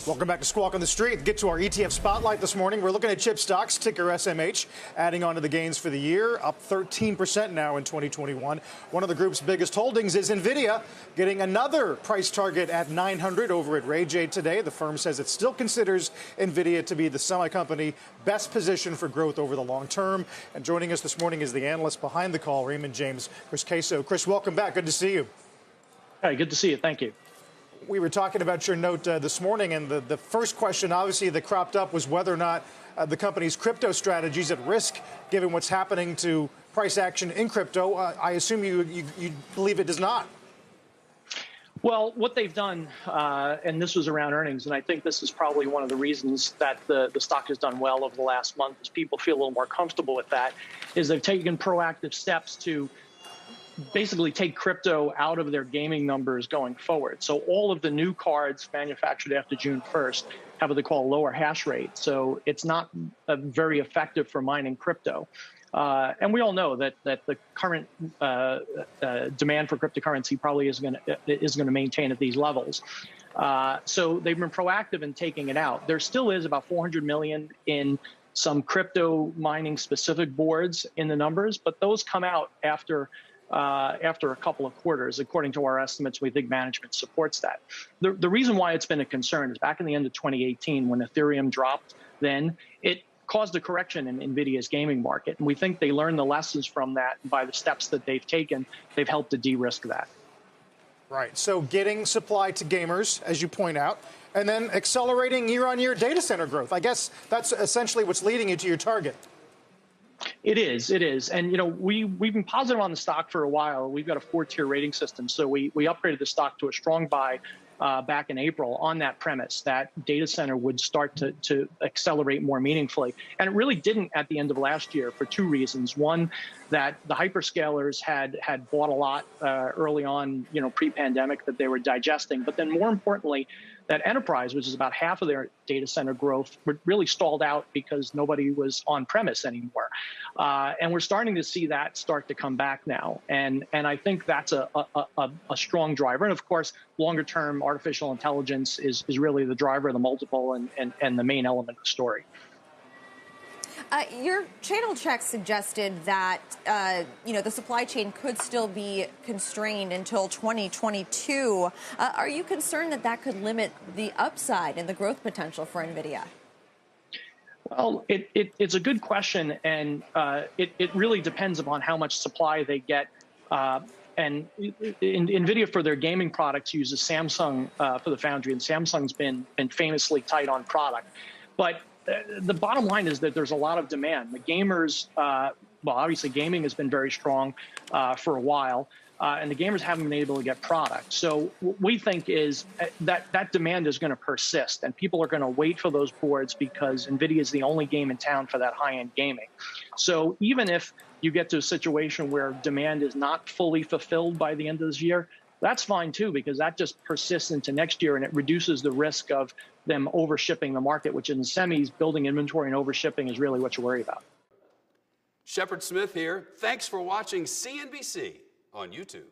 Welcome back to Squawk on the Street. Get to our ETF spotlight this morning. We're looking at chip stocks, ticker SMH, adding on to the gains for the year, up 13% now in 2021. One of the group's biggest holdings is Nvidia, getting another price target at 900 over at Ray J today. The firm says it still considers Nvidia to be the semi-company best positioned for growth over the long term. And joining us this morning is the analyst behind the call, Raymond James, Chris Queso. Chris, welcome back. Good to see you. Hey, good to see you. Thank you. We were talking about your note this morning, and the first question, obviously, that cropped up was whether or not the company's crypto strategy is at risk, given what's happening to price action in crypto. I assume you believe it does not. Well, what they've done, and this was around earnings, and I think this is probably one of the reasons that the stock has done well over the last month, is people feel a little more comfortable with that, is they've taken proactive steps to basically take crypto out of their gaming numbers going forward. So all of the new cards manufactured after June 1st have what they call a lower hash rate. So it's not very effective for mining crypto. And we all know that the current demand for cryptocurrency probably is going to maintain at these levels. So they've been proactive in taking it out. There still is about 400 million in some crypto mining specific boards in the numbers, but those come out after a couple of quarters. According to our estimates, we think management supports that. The reason why it's been a concern is back in the end of 2018, when Ethereum dropped, then it caused a correction in Nvidia's gaming market. And we think they learned the lessons from that. And by the steps that they've taken, they've helped to de-risk that. Right. So getting supply to gamers, as you point out, and then accelerating year-on-year data center growth. I guess that's essentially what's leading you to your target. It is. And, you know, we've been positive on the stock for a while. We've got a 4-tier rating system. So we upgraded the stock to a strong buy back in April on that premise that data center would start to accelerate more meaningfully. And it really didn't at the end of last year for two reasons. One, that the hyperscalers had bought a lot early on, you know, pre-pandemic that they were digesting. But then more importantly, that enterprise, which is about half of their data center growth, really stalled out because nobody was on premise anymore. And we're starting to see that start to come back now. And I think that's a strong driver. And of course, longer term, artificial intelligence is really the driver of the multiple and the main element of the story. Your channel check suggested that, the supply chain could still be constrained until 2022. Are you concerned that that could limit the upside and the growth potential for Nvidia? Well, it's a good question, and it really depends upon how much supply they get. And Nvidia, for their gaming products, uses Samsung for the foundry, and Samsung's been famously tight on product. But the bottom line is that there's a lot of demand. The gamers, well, obviously gaming has been very strong for a while, and the gamers haven't been able to get product. So what we think is that demand is going to persist, and people are going to wait for those boards because Nvidia is the only game in town for that high-end gaming. So even if you get to a situation where demand is not fully fulfilled by the end of this year, that's fine too, because that just persists into next year and it reduces the risk of them overshipping the market, which in the semis, building inventory and overshipping is really what you worry about. Shepard Smith here. Thanks for watching CNBC on YouTube.